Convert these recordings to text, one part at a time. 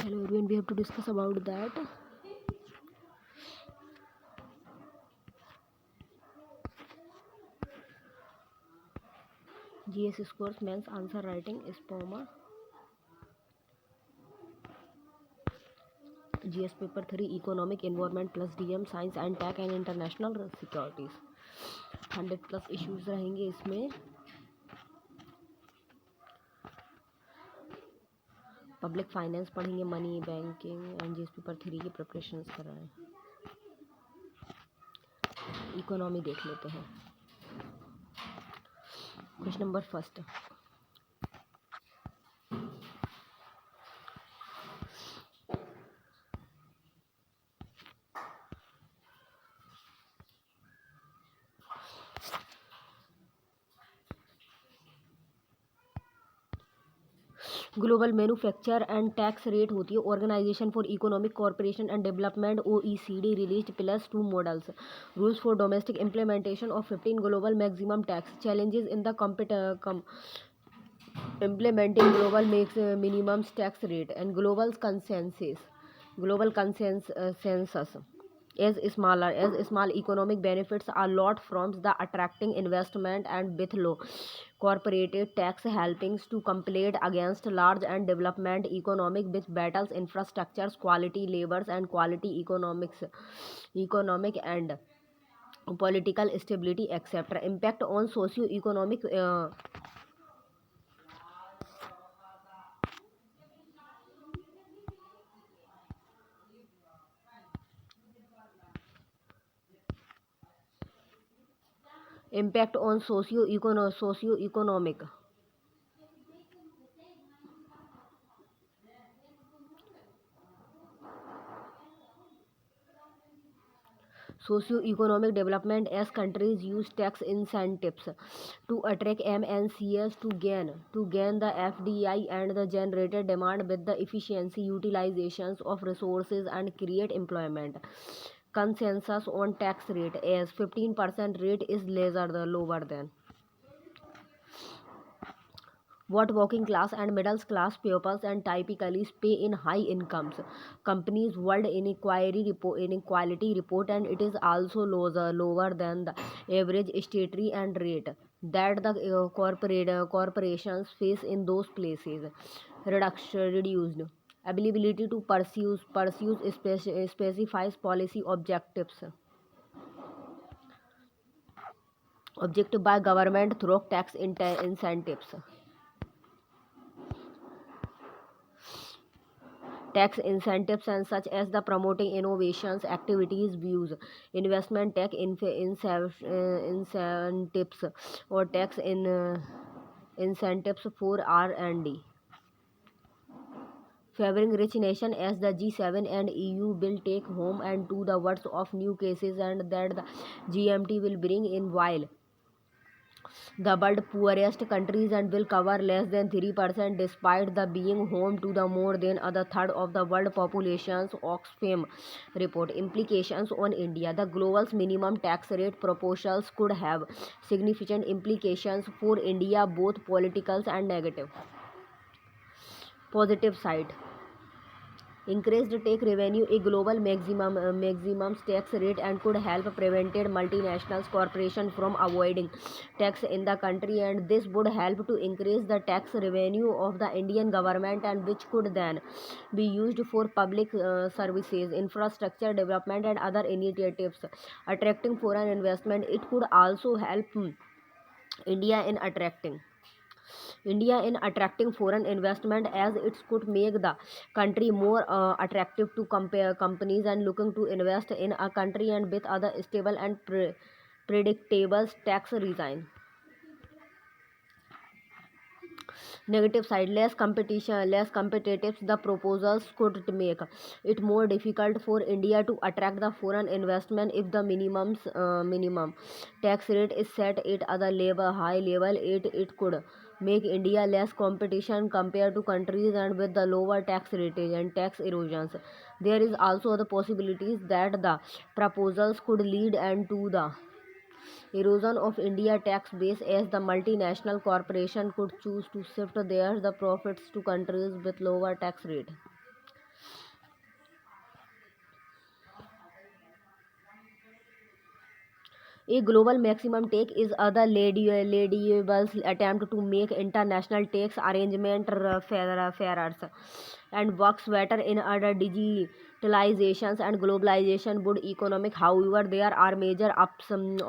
Hello everyone, we have to discuss about that. GS scores means answer writing is POMA. GS paper 3 economic environment plus DM science and tech and international securities. 100 plus issues रहेंगे इसमें. Public finance पढ़ेंगे, money banking and GS paper 3 की preparation कर रहे हैं. Economy देख लेते हैं. Question number first. Global manufacture and tax rate होती है organisation for economic corporation and development OECD released +2 models rules for domestic implementation of 15 global maximum tax challenges in the implementing global makes minimum tax rate and global consensus as small economic benefits are lot from the attracting investment and with low corporate tax helping to compete against large and development economic with battles infrastructures quality labors and quality economic and political stability etc. Impact on socio-economic impact on socio-economic socio-economic development as countries use tax incentives to attract MNCs to gain the FDI and the generated demand with the efficiency utilizations of resources and create employment. Consensus on tax rate as 15% rate is lower than what working class and middle class pupils and typically pay in high incomes. Companies World Inequality Report and it is also lower than the average stately and rate that the corporations face in those places. Reduced ability to pursue specifies policy objective by government through tax incentives. Tax incentives and such as the promoting innovations activities views investment tech incentives or tax incentives for R&D favoring rich nation as the G7 and EU will take home and to the words of new cases and that the GMT will bring in while the world poorest countries and will cover less than 3% despite the being home to the more than a third of the world populations. Oxfam report implications on India. The global minimum tax rate proposals could have significant implications for India, both political and negative. Positive side. Increased take revenue a global maximum tax rate and could help prevented multinational corporation from avoiding tax in the country and this would help to increase the tax revenue of the Indian government and which could then be used for public services, infrastructure development and other initiatives attracting foreign investment. It could also help India in attracting foreign investment as it could make the country more attractive to compare companies and looking to invest in a country and with other stable and predictable tax regime. Negative side, less competitive the proposals could make it more difficult for India to attract the foreign investment if the minimum tax rate is set at other high level. It could make India less competition compared to countries and with the lower tax rate and tax erosions. There is also the possibilities that the proposals could lead and to the erosion of India tax base as the multinational corporation could choose to shift their the profits to countries with lower tax rate. A global maximum take is other labels attempt to make international tax arrangement fairer and works better in other digitalizations and globalization would economic. However, there are major obstacles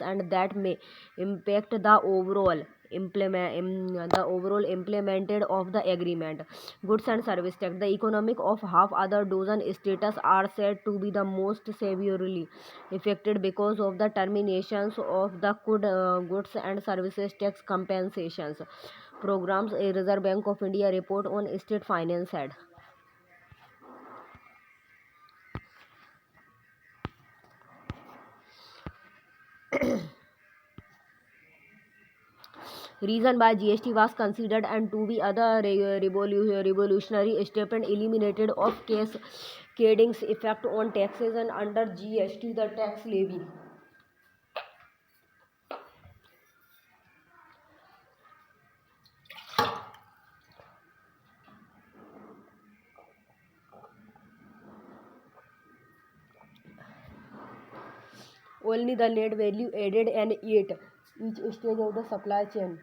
and that may impact the overall implemented of the agreement. Goods and service tax. The economic of half other dozen states are said to be the most severely affected because of the terminations of the goods and services tax compensations programs. A Reserve Bank of India report on state finance said. Reason why GST was considered and to be other revolutionary step and eliminated of cascading's effect on taxes and under GST the tax levy. Only the net value added and yet each stage of the supply chain.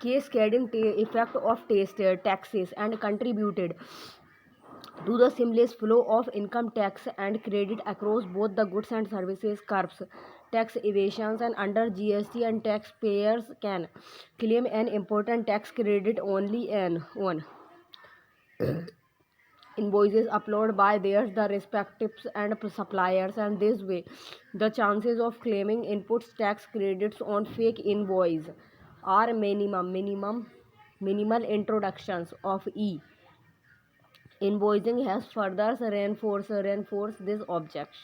Cascading effect of taxes and contributed to the seamless flow of income tax and credit across both the goods and services curbs tax evasions and under GST and taxpayers can claim an important tax credit only on invoices uploaded by theirs the respective and suppliers, and this way the chances of claiming inputs tax credits on fake invoice are minimal introductions of invoicing has further reinforced this objectives.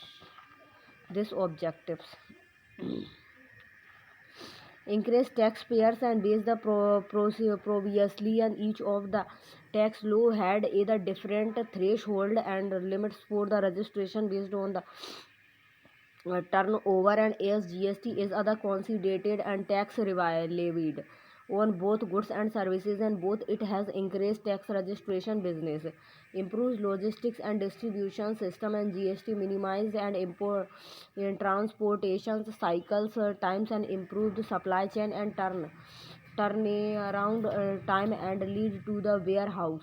Increase taxpayers and base the previously and each of the tax law had either different threshold and limits for the registration based on the turnover and as GST is other considered and tax levied on both goods and services and both it has increased tax registration business, improves logistics and distribution system and GST minimize and import in transportation cycles times and improved supply chain and turnaround time and lead to the warehouse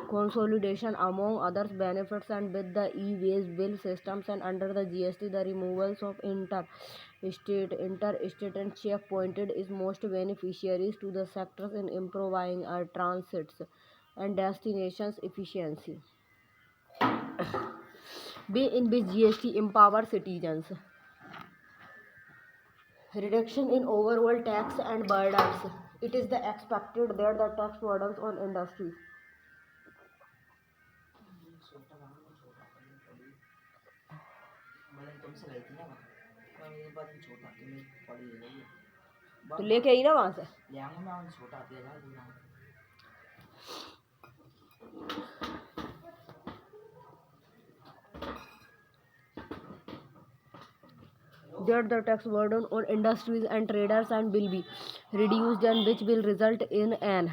consolidation among others benefits and with the e-waste bill systems and under the GST the removals of interstate and checkpointed is most beneficiaries to the sectors in improving our transits and destinations efficiency way in which GST empowers citizens, reduction in overall tax and burdens. It is the expected that the tax burdens on industries तो लेके आई ना वहां से that the tax burden on industries and traders and will be reduced and which will result in an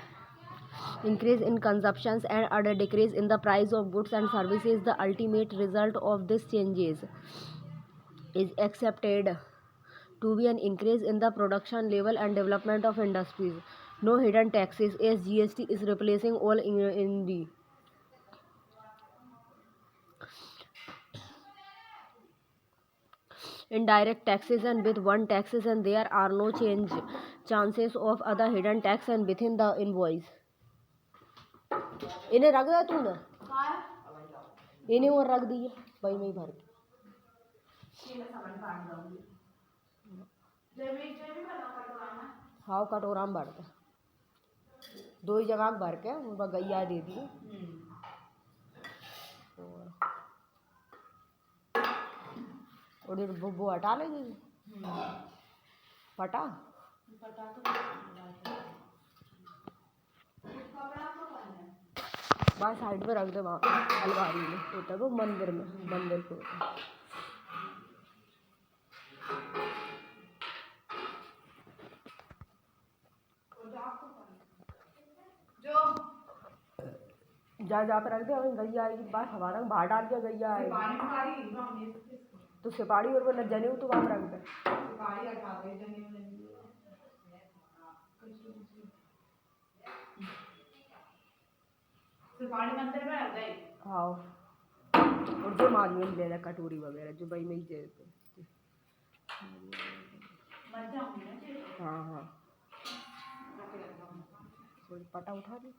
increase in consumptions and a decrease in the price of goods and services. The ultimate result of these changes is accepted to be an increase in the production level and development of industries. No hidden taxes as GST is replacing all in the indirect taxes and with one taxes and there are no chances of other hidden tax and within the invoice. इन्हें रख दिया तूने इन्हें और रख दिए भाई मैं ही भर हाँ कटोरा में भरते दो ही जगह भर के उनका गैया दे दिए और वो हटा लेंगे पटा बाहर साइड में रख दे वहाँ अलमारी में होता है वो मंदिर को जा जा पे रख दे और गैया आएगी बाहर हमारा बाहर डाल के गैया आएगी तो सिपाही और वो न जने तो वहाँ रख दे हाँ और जो माल में ले ले कटोरी वगैरह जो भाई में ही दे देते हाँ हाँ थोड़ी पटा उठा दी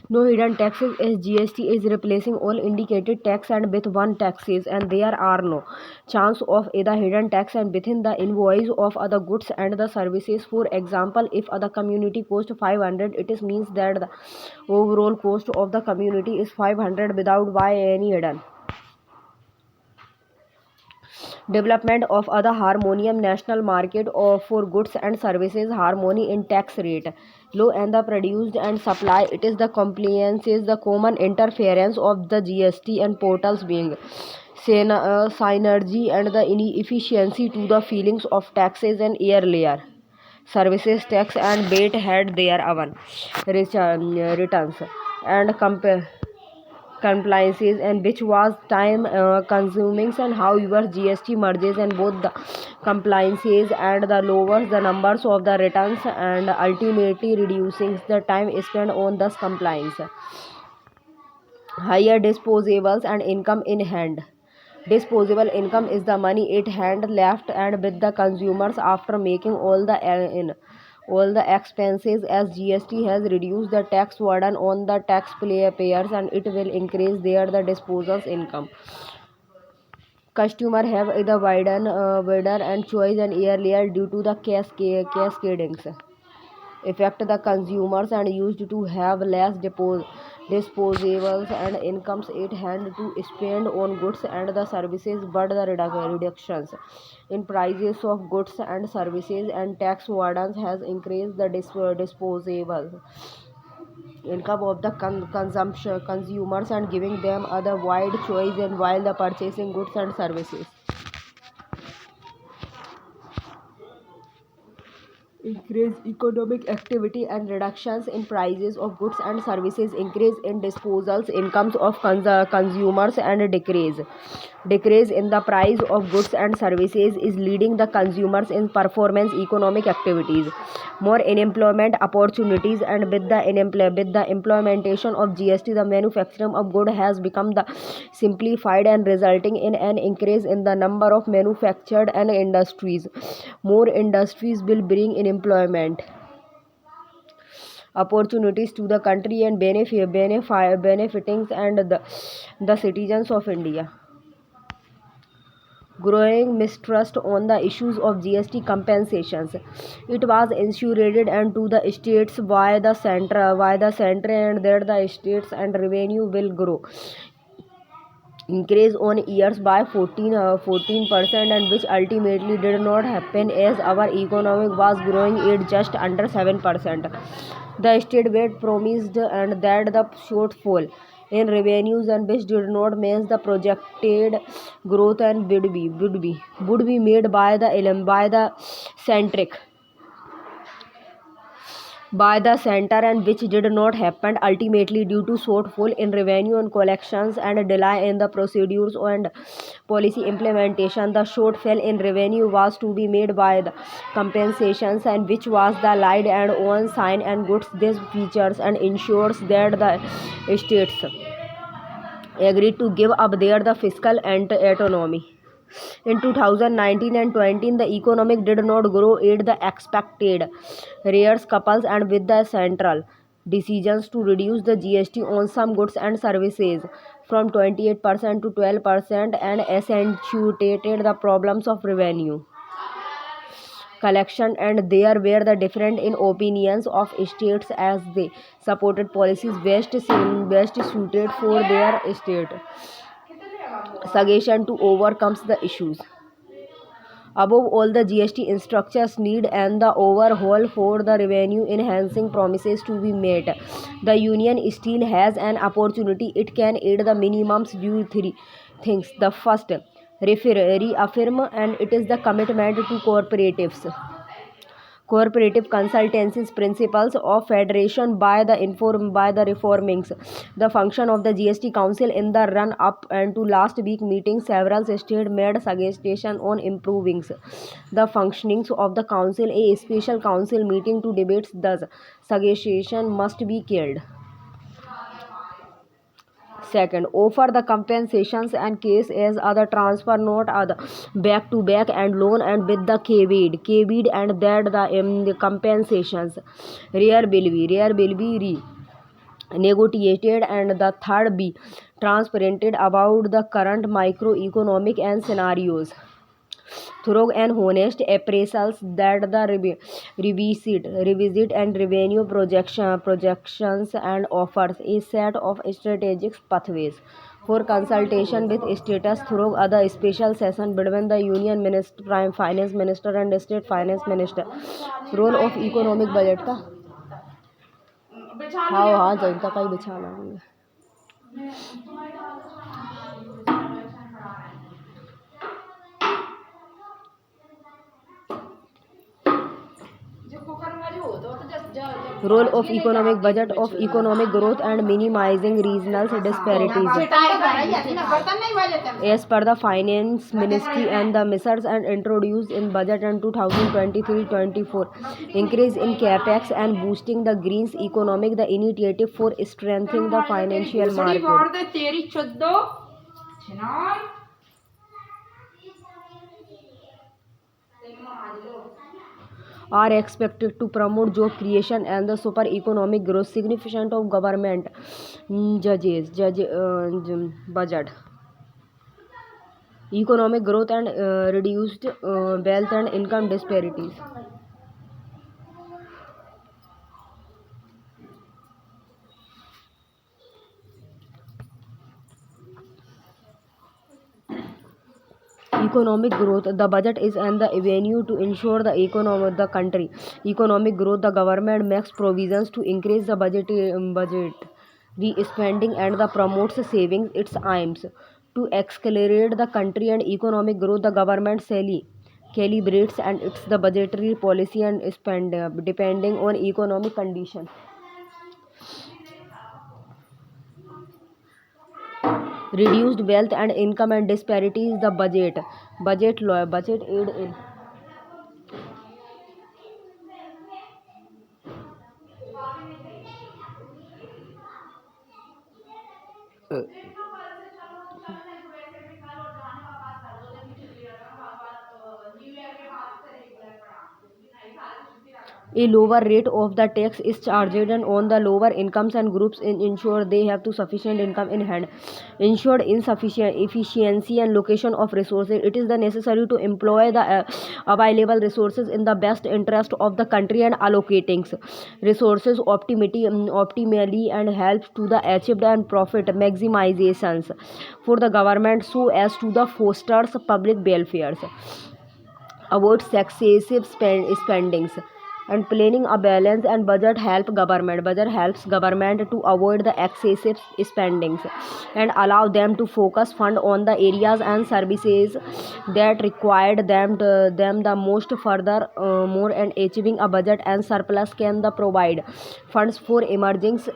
No hidden taxes as GST is replacing all indicated tax and with one taxes and there are no chance of either hidden tax and within the invoice of other goods and the services. For example, if other community cost 500, it is means that the overall cost of the community is 500 without by any hidden. Development of other harmonium national market for goods and services harmony in tax rate low and the produced and supply it is the compliance is the common interference of the GST and portals being synergy and the inefficiency to the feelings of taxes and air layer services tax and bait had their own returns and compliances and which was time consuming and however GST merges and both the compliances and the lowers the numbers of the returns and ultimately reducing the time spent on the compliance higher disposables and income in hand. Disposable income is the money at hand left and with the consumers after making all the expenses as GST has reduced the tax burden on the taxpayers and it will increase their the disposable income. Customer have the wider and choice and earlier due to the cascadings affect the consumers and used to have less disposables and incomes at hand to spend on goods and the services but the reductions in prices of goods and services and tax wardens has increased the disposable income of the consumption consumers and giving them other wide choice and while the purchasing goods and services increase economic activity and reductions in prices of goods and services increase in disposals incomes of consumers and decrease in the price of goods and services is leading the consumers in performance economic activities more unemployment opportunities and with the implementation of GST the manufacturing of good has become the simplified and resulting in an increase in the number of manufactured and industries more industries will bring in employment opportunities to the country and benefiting and the citizens of India. Growing mistrust on the issues of GST compensations. It was insured and to the states by the center and that the states and revenue will grow increase on years by 14% and which ultimately did not happen as our economy was growing at just under 7%. The state were promised and that the shortfall in revenues and which did not match the projected growth and would be made by the centric by the center and which did not happen ultimately due to shortfall in revenue and collections and delay in the procedures and policy implementation. The shortfall in revenue was to be made by the compensations and which was the lied and on sign and goods these features and ensures that the states agreed to give up the fiscal and autonomy. In 2019 and 20, the economic did not grow at the expected rates couples and with the central decisions to reduce the GST on some goods and services from 28% to 12% and accentuated the problems of revenue collection and there were the different in opinions of states as they supported policies best suited for their state suggestion to overcome the issues Above all, the GST structures need and the overhaul for the revenue enhancing promises to be met. The union still has an opportunity. It can aid the minimums do three things. The first, reaffirm and it is the commitment to cooperatives. Cooperative consultancy's principles of federation by the reformings. The function of the GST Council in the run up and to last week meeting, several states made suggestions on improving the functionings of the council. A special council meeting to debate the suggestion must be killed. Second, offer the compensations and case as other transfer note other back to back and loan and with the KVD and that the compensations rare will be negotiated and the third be transparent about the current microeconomic and scenarios thorough and honest appraisals that the revisit and revenue projections and offers a set of strategic pathways for consultation with status through other special session between the union minister, prime finance minister and state finance minister. Role of economic budget का हाँ जनता का ही बिछाना है role of economic budget of economic growth and minimizing regional disparities. As per the finance ministry and the measures and introduced in budget in 2023-24, increase in capex and boosting the green's economic, the initiative for strengthening the financial market are expected to promote job creation and the super economic growth. Significant of government budget economic growth and reduced wealth and income disparities. Economic growth, the budget is and the avenue to ensure the economy of the country economic growth. The government makes provisions to increase the budget the spending and the promotes savings. Its aims to accelerate the country and economic growth. The government calibrates and it's the budgetary policy and spend depending on economic condition. Reduced wealth and income and disparities. The budget law budget aid in a lower rate of the tax is charged on the lower incomes and groups ensure they have to sufficient income in hand. Ensured insufficient efficiency and location of resources. It is the necessary to employ the available resources in the best interest of the country and allocating resources optimally and helps to the achieved and profit maximizations for the government so as to the fosters public welfare. Avoid excessive spendings and planning a balance and budget helps government to avoid the excessive spendings and allow them to focus fund on the areas and services that required them the most. Further more and achieving a budget and surplus can the provide funds for emergings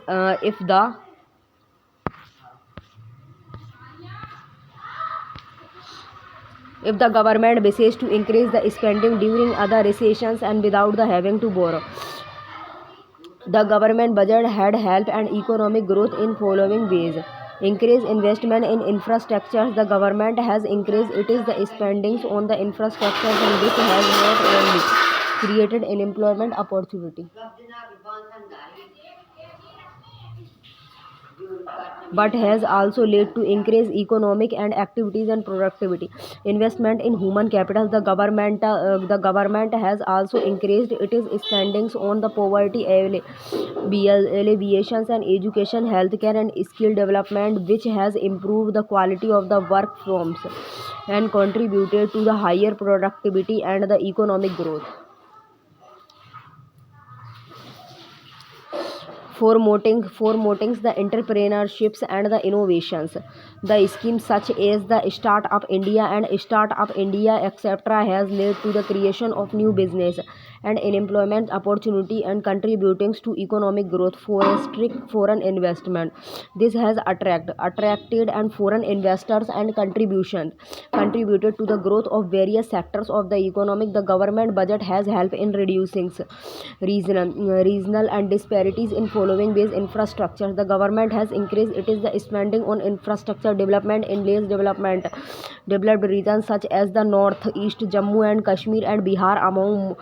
if the government wishes to increase the spending during other recessions and without the having to borrow. The government budget had helped and economic growth in following ways. Increase investment in infrastructures. The government has increased it is the spendings on the infrastructures and which has not only created an employment opportunity but has also led to increased economic and activities and productivity. Investment in human capital. The government has also increased its spendings on the poverty alleviations and education, healthcare, and skill development, which has improved the quality of the workforce and contributed to the higher productivity and the economic growth. Promoting the entrepreneurships and the innovations. The schemes such as the Startup India and Startup India etc. has led to the creation of new business and employment opportunity and contributing to economic growth for a strict foreign investment. This has attracted and foreign investors and contributed to the growth of various sectors of the economic. The government budget has helped in reducing regional and disparities in following base infrastructure. The government has increased the spending on infrastructure development in less developed regions such as the northeast, Jammu and Kashmir and Bihar, among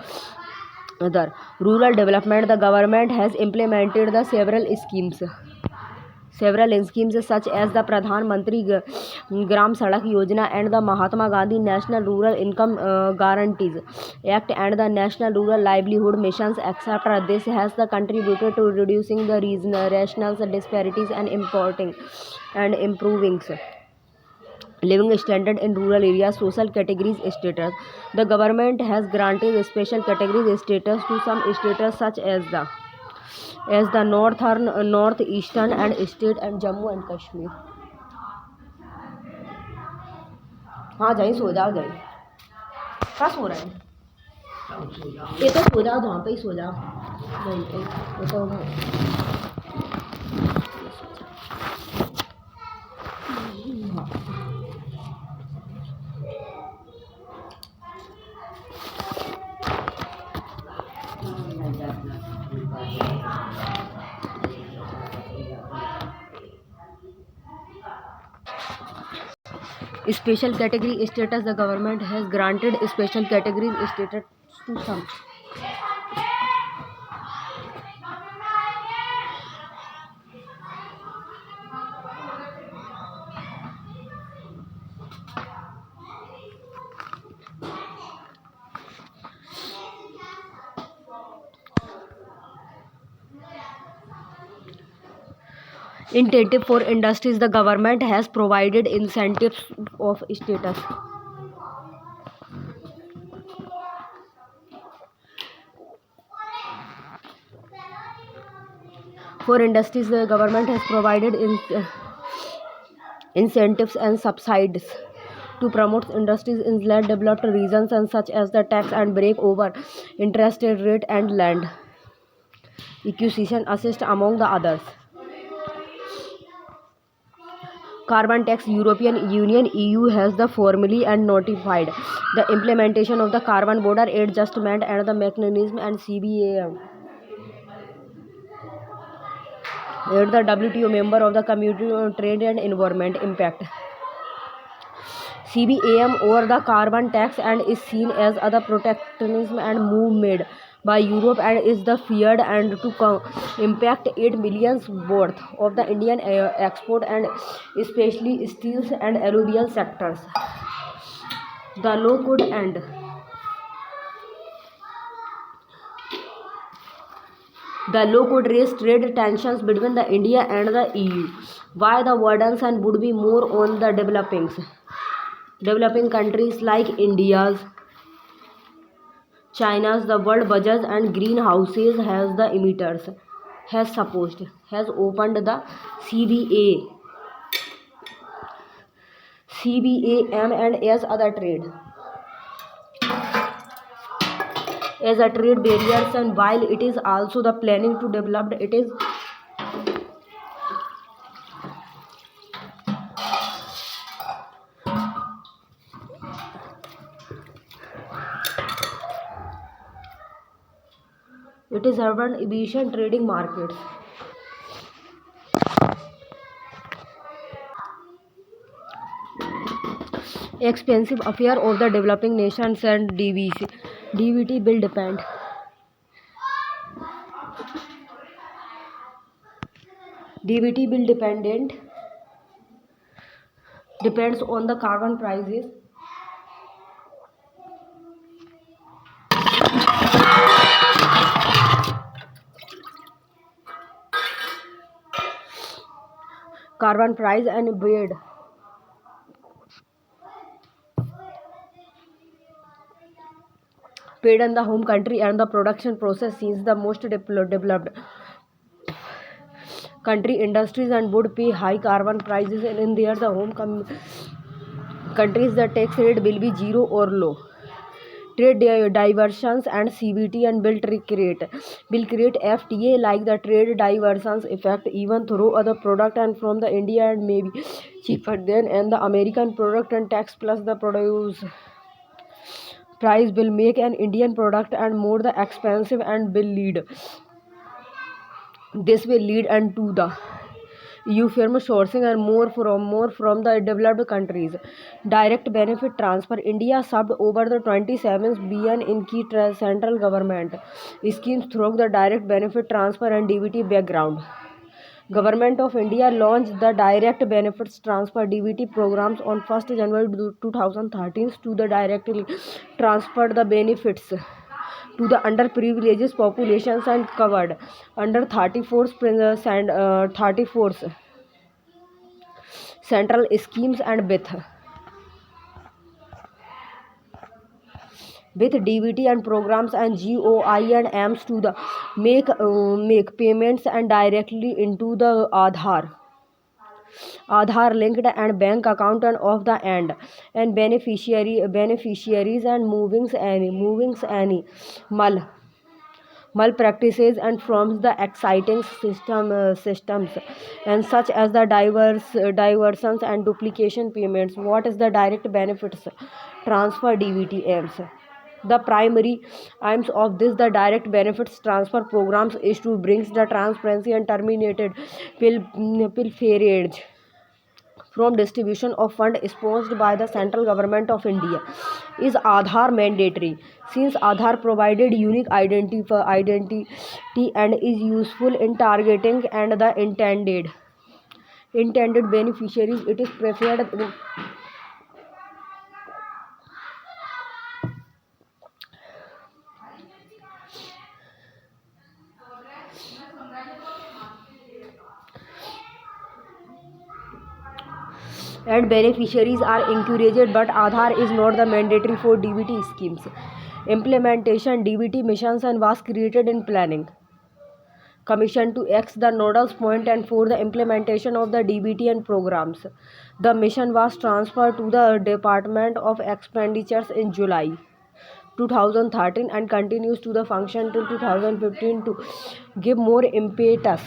other. Rural development. The government has implemented the several schemes such as the Pradhan Mantri Gram Sadak Yojana and the Mahatma Gandhi National Rural Income Guarantees Act and the National Rural Livelihood Missions etc. This has contributed to reducing the regional disparities and improving living standard in rural areas. Social categories status. The government has granted special categories status to some states such as the northeastern and state and Jammu and Kashmir. हाँ जाइए सो जाओ जाइए कहाँ सो रहा है ये तो सो जाओ जहाँ पे ही सो जाओ नहीं ये तो special category status. The government has granted special categories status to some. Incentive for industries. The government has provided incentives of status. For industries, the government has provided incentives and subsidies to promote industries in less developed regions and such as the tax and break over interest rate and land acquisition assist among the others. Carbon tax. European Union EU has the formally and notified the implementation of the carbon border adjustment and the mechanism and CBAM. It is the WTO member of the Community on Trade and Environment Impact. CBAM over the carbon tax and is seen as other protectionism and move made by Europe and is the feared and to impact 8 million worth of the Indian export and especially steels and alluvial sectors. The law could end. The law could raise trade tensions between the India and the EU. Why the burdens and would be more on the developing countries like India's, China's, the world budgets and greenhouses has the emitters has opened the CBAM and as a trade barriers, and while it is also the planning to develop it is urban efficient trading markets. Expensive affair of the developing nations and DVT will depend. DVT will dependent depends on the carbon prices. Carbon price and paid in the home country and the production process since the most developed country industries and would pay high carbon prices and in their the home countries the tax rate will be zero or low. Trade diversions and CVT and will create FTA like the trade diversions effect even though other product and from the India and maybe cheaper than and the American product and tax plus the produce price will make an Indian product and more the expensive and will lead and to the EU firm sourcing and more from the developed countries. Direct benefit transfer. India subbed over the 27 billion in key central government schemes through the direct benefit transfer and DBT background. Government of India launched the direct benefits transfer DBT programs on 1st January 2013 to the directly transfer the benefits to the underprivileged populations and covered under 34 central schemes and with DBT and programs and GOI and AMS to the make payments and directly into the Aadhaar linked and bank account and of the and beneficiaries and movings any malpractices and from the exciting systems and such as the diversions and duplication payments. What is the direct benefits transfer DBT aims? The primary aims of this the direct benefits transfer programs is to bring the transparency and terminated pilferage from distribution of fund sponsored by the central government of India. Is Aadhaar mandatory? Since Aadhaar provided unique identity and is useful in targeting and the intended beneficiaries, it is preferred and beneficiaries are encouraged, but Aadhaar is not the mandatory for DBT schemes. Implementation DBT missions and was created in planning commission to X the nodal point and for the implementation of the DBT and programs. The mission was transferred to the Department of Expenditures in July 2013 and continues to the function till 2015 to give more impetus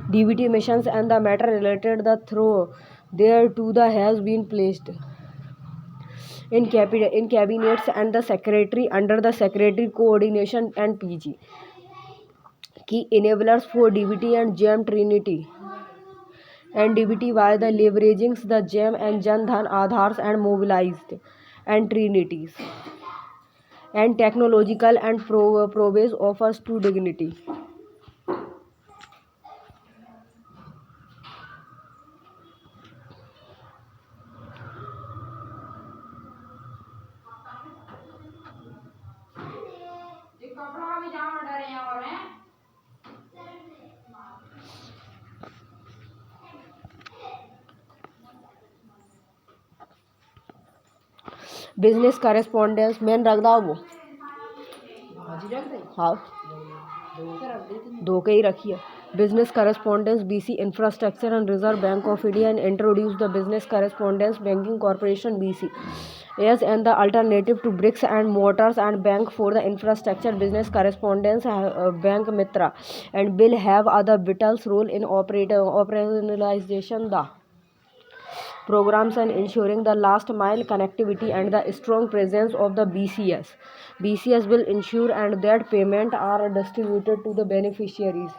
DBT missions and the matter related the through there to the has been placed in cabinets and the secretary under the secretary coordination and PG. Key enablers for DBT and GEM Trinity and DBT via the leveraging the GEM and Jan Dhan Aadhars and mobilized and Trinities and technological and prowess offers to dignity. Business correspondence man रख दो वो हाँ दो के ही रखिए business correspondence BC infrastructure and reserve bank of India and introduced the business correspondence banking corporation BC as and the alternative to bricks and mortars and bank for the infrastructure business correspondence bank mitra and will have other vital role in operationalization the programs and ensuring the last mile connectivity and the strong presence of the BCS. BCS will ensure and that payment are distributed to the beneficiaries.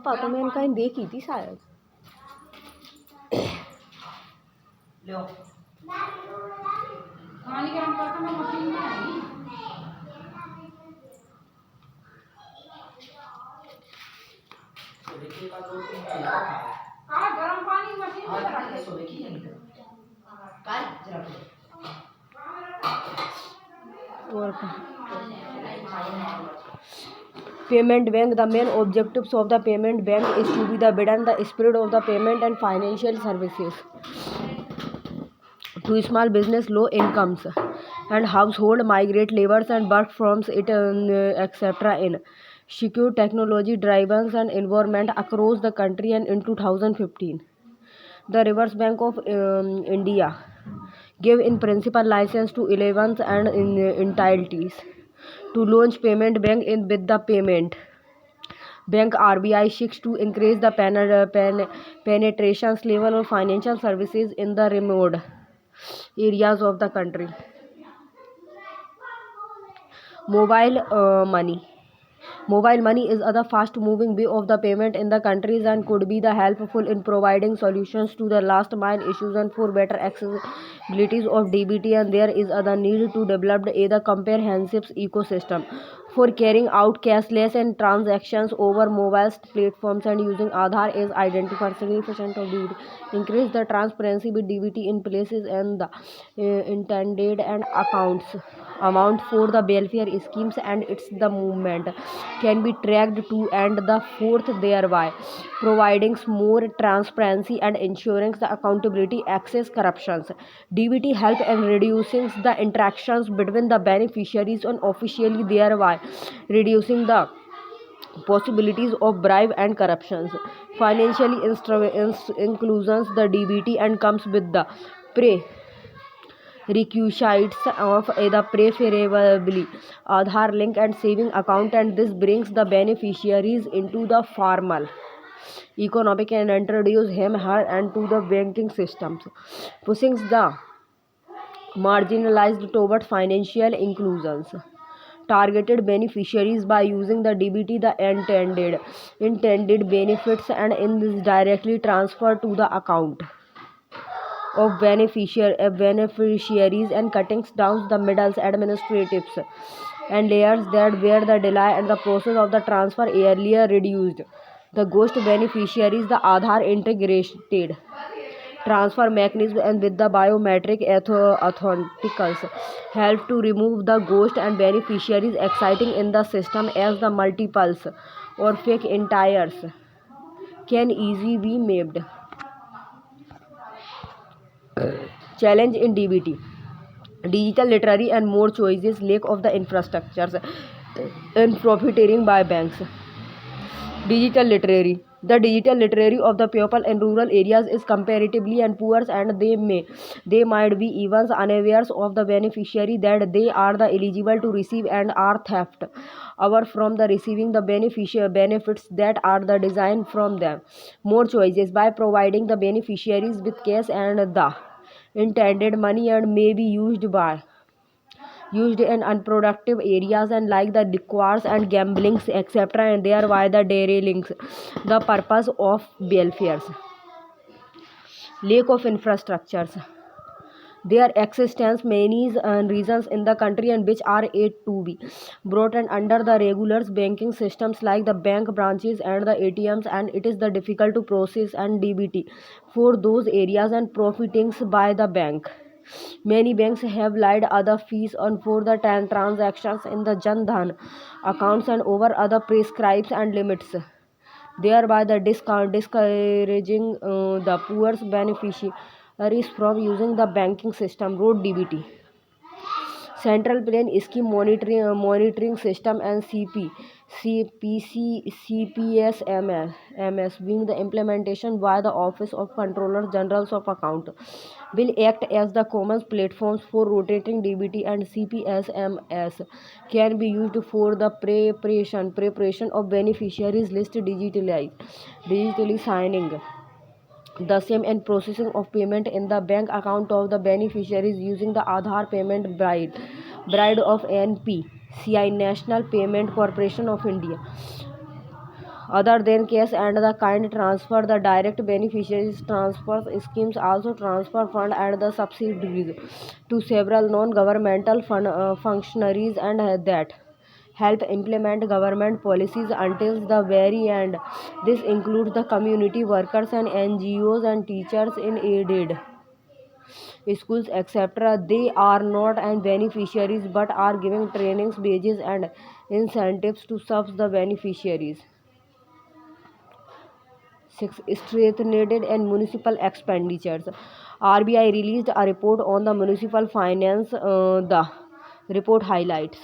तो मैंने कहीं देखी थी शायद। और Payment bank, the main objectives of the payment bank is to be the widen the spread of the payment and financial services to small business, low incomes, and household, migrant laborers and work firms, etc. in secure technology driven and environment across the country. And in 2015, the Reserve Bank of India gave in principle license to 11 and entities to launch payment bank in with the payment bank. RBI seeks to increase the penetration level of financial services in the remote areas of the country. Mobile money. Mobile money is a fast moving way of the payment in the countries and could be the helpful in providing solutions to the last mile issues and for better accessibilities of DBT. And there is the need to develop a comprehensive ecosystem for carrying out cashless and transactions over mobile platforms, and using Aadhaar is identified significant of DBT. Increase the transparency with DBT in places and the intended and accounts amount for the welfare schemes and its the movement can be tracked to. And the fourth, thereby providing more transparency and ensuring the accountability access corruptions. DBT help in reducing the interactions between the beneficiaries and officially, thereby reducing the possibilities of bribe and corruptions. Financially inclusions the DBT and comes with the requisites of the preferably Aadhaar link and saving account, and this brings the beneficiaries into the formal economic and introduce him her and to the banking systems, pushing the marginalized toward financial inclusions. Targeted beneficiaries by using the DBT the intended benefits and in this directly transfer to the account of beneficiaries and cutting down the middles administratives and layers that were the delay and the process of the transfer earlier reduced. The ghost beneficiaries, the Aadhaar integrated transfer mechanism and with the biometric authenticals help to remove the ghost and beneficiaries exciting in the system, as the multiples or fake entires can easily be made. Challenge in DBT: digital literacy and more choices, lack of the infrastructures, and profiteering by banks. Digital literacy: the digital literacy of the people in rural areas is comparatively and poor, and they might be even unaware of the beneficiary that they are the eligible to receive and are theft away from the receiving the beneficial benefits that are the design from them. More choices: by providing the beneficiaries with cash and the intended money, and may be used in unproductive areas and like the liquors and gamblings, etc., and thereby the derelict the purpose of welfare. Lack of infrastructures: there existence many reasons in the country and which are yet to be brought and under the regular banking systems like the bank branches and the ATMs, and it is the difficult to process and DBT for those areas and profitings by the bank. Many banks have lied other fees on for the transactions in the Jan Dhan accounts and over other prescribes and limits, thereby the discouraging the poor beneficiaries from using the banking system. Road DBT, Central Plain Scheme Monitoring System and CPSMS being the implementation by the Office of Controller General of Account will act as the common platforms for rotating DBT, and CPSMS can be used for the preparation of beneficiaries list digitally signing the same and processing of payment in the bank account of the beneficiaries using the Aadhaar payment bride of NPCI National Payment Corporation of India. other than cash and the kind transfer. The direct beneficiaries transfer schemes also transfer fund and the subsidies to several non-governmental functionaries and that help implement government policies until the very end. This includes the community workers and NGOs and teachers in aided schools, etc. They are not and beneficiaries but are giving trainings, wages, and incentives to serve the beneficiaries. 6. Strengthened and municipal expenditures. RBI released a report on the municipal finance. The report highlights